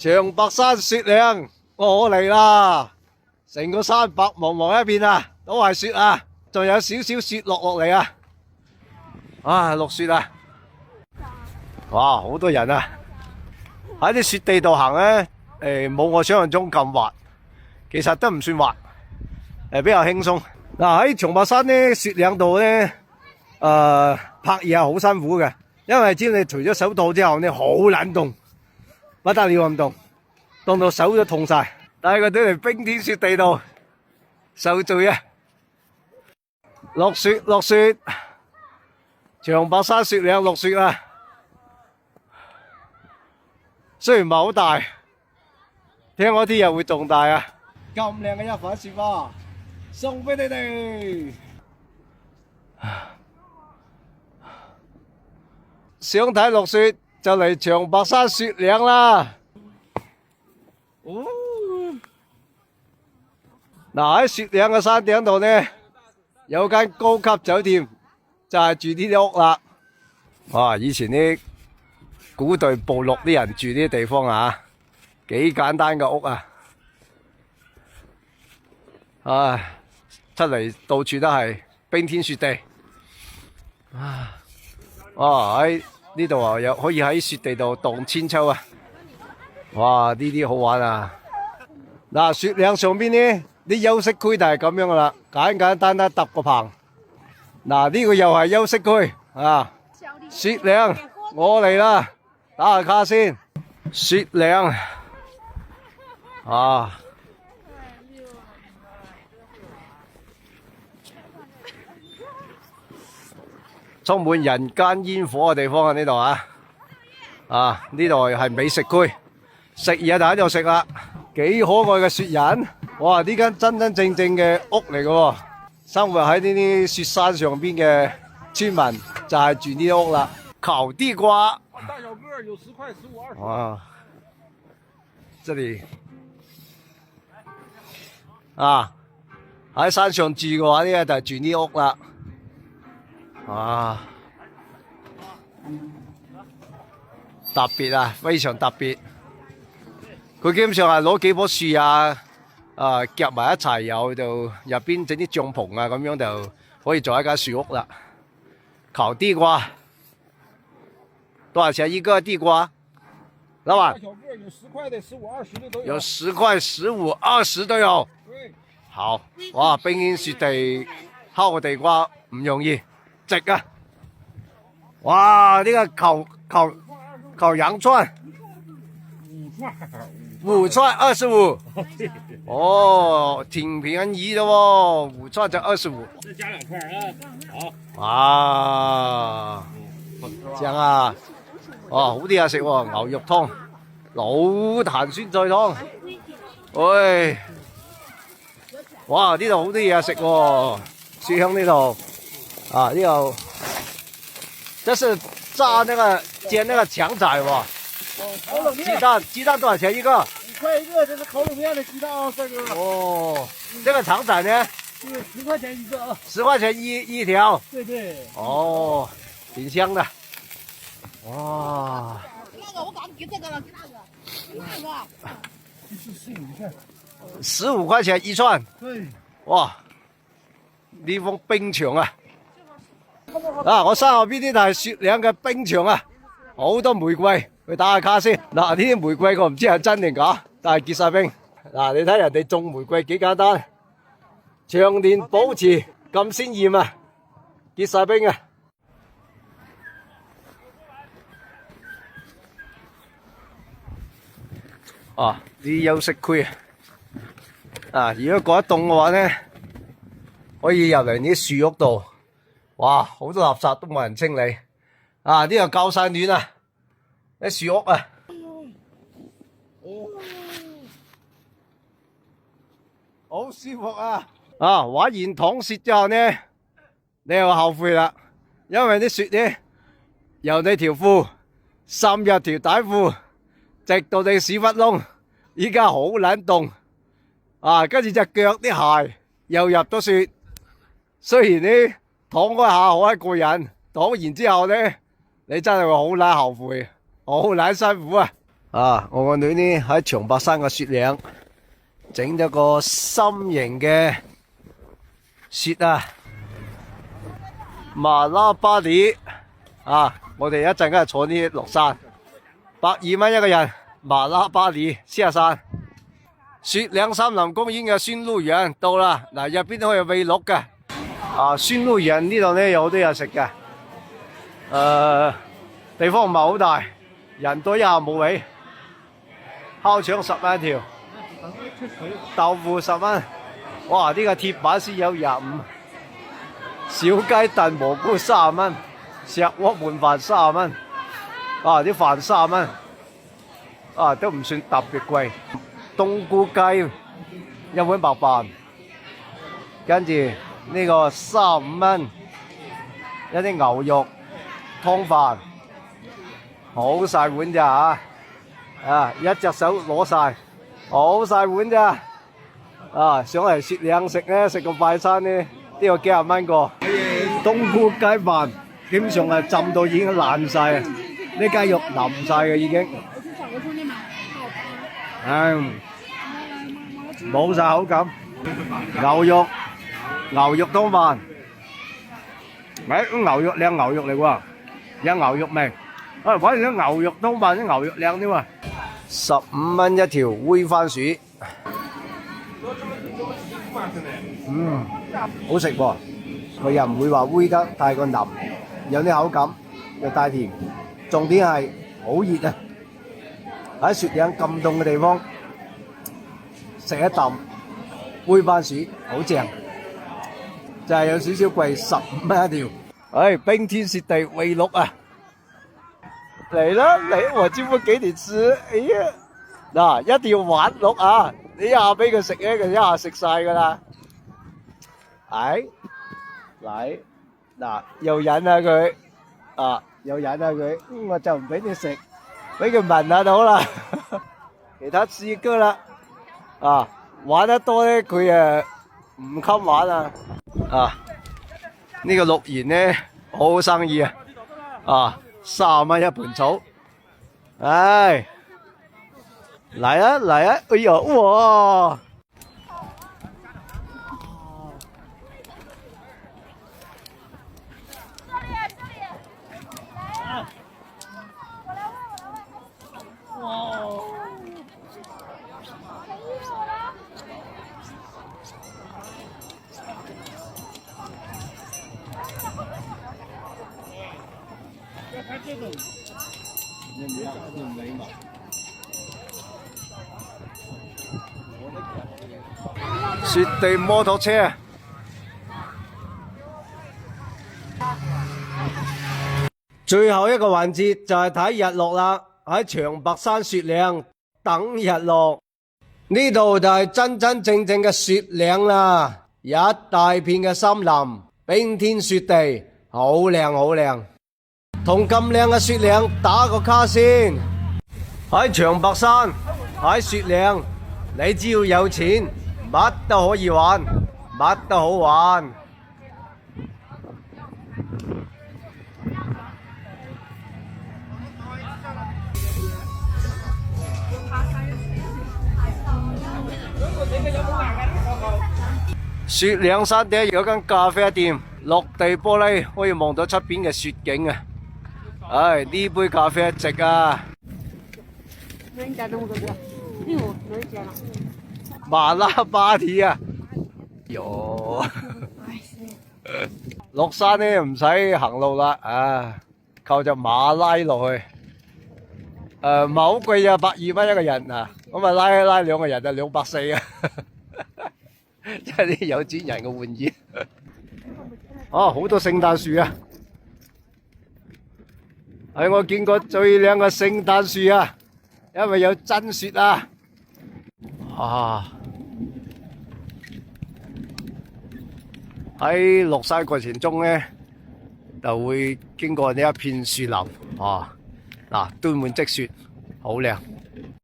長白山雪嶺，我嚟啦！成個山白茫茫一片啊，都係雪啊，仲有少少雪落嚟啊！啊，落雪啊！哇，好多人啊！喺啲雪地度行呢，冇我想象中咁滑，其實都唔算滑，比較輕鬆。嗱，喺長白山呢雪嶺度呢，拍嘢係好辛苦嘅，因為知你除咗手套之後呢，好冷凍。不得了咁凍，凍到手都痛晒。但係佢哋嚟冰天雪地度受罪啊！落雪落雪，長白山雪嶺落雪啊！雖然唔係好大，聽講啲日會仲大啊！咁靚嘅一瓣雪花，送俾你哋。想睇落雪，就嚟長白山雪嶺啦！嗱，喺雪嶺嘅山頂度呢，有間高級酒店，就係住呢啲屋啦。哇！以前啲古代部落啲人住呢啲地方啊，幾簡單嘅屋啊！唉，出嚟到處都係冰天雪地。喺呢度啊，又可以喺雪地度蕩千秋啊！哇，呢啲好玩啊！嗱，雪嶺上邊呢啲休息區就係咁樣噶啦，簡簡單單搭個棚。嗱，呢個又係休息區啊！雪嶺，我嚟啦，打下卡先。雪嶺啊！充滿人間煙火嘅地方啊！呢度啊，呢度係美食區，食嘢就喺度食啦。幾可愛嘅雪人，哇！呢間真真正正嘅屋嚟嘅，生活喺呢啲雪山上邊嘅村民就係住呢啲屋啦。烤地瓜，大小個有10塊、15、20。哇！這裡啊，喺山上住嘅話呢，就係住呢屋啦。啊，特別啊，非常特別。佢基本上係攞幾棵樹夾埋一齊，又就入邊整啲帳篷啊，咁樣就可以做一間樹屋啦。烤地瓜，多少錢一個地瓜？老闆？大小個有10塊的、15、20的都有。有10塊、15、20都有。對。好，哇！冰天雪地烤個地瓜唔容易。值啊！哇！呢個烤羊串，5串25。哦，挺便宜的喎，5串就25。再加2塊啊！好。啊，正啊！哇，好啲嘢食喎，牛肉湯、老壇酸菜湯。喂，哇！呢度好啲嘢食喎，雪鄉呢度。啊，呢個這是炸那個煎那個腸仔喎。烤冷面。雞蛋多少錢一個5塊一個，這是烤冷面的雞蛋啊，帥哥。哦，這個腸仔呢？是10塊錢一個啊。10塊錢一條。對對。哦，挺香的。哇。那個我剛給這個了，給那個15塊錢一串。對。哇，呢幅冰牆啊！我身後邊啲就係雪嶺嘅冰牆啊，好多玫瑰，去打下卡先。嗱，呢啲玫瑰我唔知係真定假，但係結晒冰。嗱，你睇人哋種玫瑰幾簡單，長年保持咁鮮豔啊，結晒冰啊！啊，啲休息區啊，如果覺得凍嘅話呢，可以入嚟啲樹屋度。哇，好多垃圾都冇人清理，啊！呢度夠晒暖啊，啲樹屋啊，好舒服啊！啊，玩完躺雪之後呢，你又後悔啦，因為啲雪呢，由你條褲滲入條底褲，直到你屎忽窿，依家好冷凍，啊！跟住隻腳啲鞋又入咗雪，雖然呢。躺嗰下好閪過癮，躺完之後呢，你真係會好撚後悔，好撚辛苦啊！啊！我個女呢喺長白山嘅雪嶺整咗個心形嘅雪啊，麻辣巴里啊！我哋一陣間坐呢落山，120蚊一個人，麻辣巴里下山。雪嶺森林公園嘅酸鹿園到啦，嗱入邊可以餵鹿嘅。啊，酸鹿園呢度呢有好多嘢食嘅，地方唔係好大，人多一下冇位。烤腸10蚊一條，豆腐10蚊，哇！呢個鐵板先有25，小雞燉蘑菇30蚊，石鍋燜飯30蚊，啊啲飯30蚊，啊都唔算特別貴。冬菇雞一碗白飯，跟住呢個35蚊，一啲牛肉湯飯，好細碗咋嚇！啊！一隻手攞晒，好細碗咋？啊！上嚟雪嶺食咧，食個快餐咧，都要幾廿蚊個。冬菇雞飯基本上係浸到已經爛晒啊！啲雞肉腍晒嘅已經，冇晒口感。牛肉湯飯，牛肉靚牛肉嚟喎，有牛肉味。啊！反而啲牛肉湯飯啲牛肉靚啲喎。15蚊一條煨番薯，好食喎！佢又唔會話煨得太過腍，有啲口感，又帶甜。重點係好熱啊！喺雪嶺咁凍嘅地方，食一啖煨番薯好正，就係有少少貴，15蚊一條。唉，冰天雪地餵鹿啊！嚟啦嚟，我招呼幾條吃。哎呀，嗱，一定要玩鹿啊！你一下俾佢食咧，佢一下食晒噶啦。嚟嗱，又引下佢，啊，又引下佢，我就唔俾你食，俾佢聞下就好啦。其他試過啦，啊，玩得多咧，佢唔襟玩啊。啊，呢個鹿園咧好好生意啊，啊。30蚊一盤草，唉，嚟啊嚟啊，哎呀，哇！雪地摩托車，最後一個環節就係睇日落啦！喺長白山雪嶺等日落，呢度就係真真正正嘅雪嶺啦！一大片嘅森林，冰天雪地，好靚好靚。同咁靚嘅雪嶺打個卡先。喺長白山，喺雪嶺，你只要有錢，乜都可以玩，乜都好玩。雪嶺山頂有間咖啡店，落地玻璃可以望到出邊嘅雪景啊！唉，呢杯咖啡值啊！麻辣巴提啊！喲，落山呢唔使行路啦，啊，靠隻馬拉落去，唔係好貴啊，120蚊一個人啊，咁啊拉兩個人就240啊，真係啲有錢人嘅玩意。哦，好多聖誕樹啊！係我見過最靚嘅聖誕樹啊，因為有真雪啊！啊！喺落山過程中呢，就會經過呢一片樹林，啊，嗱，堆滿積雪，好靚。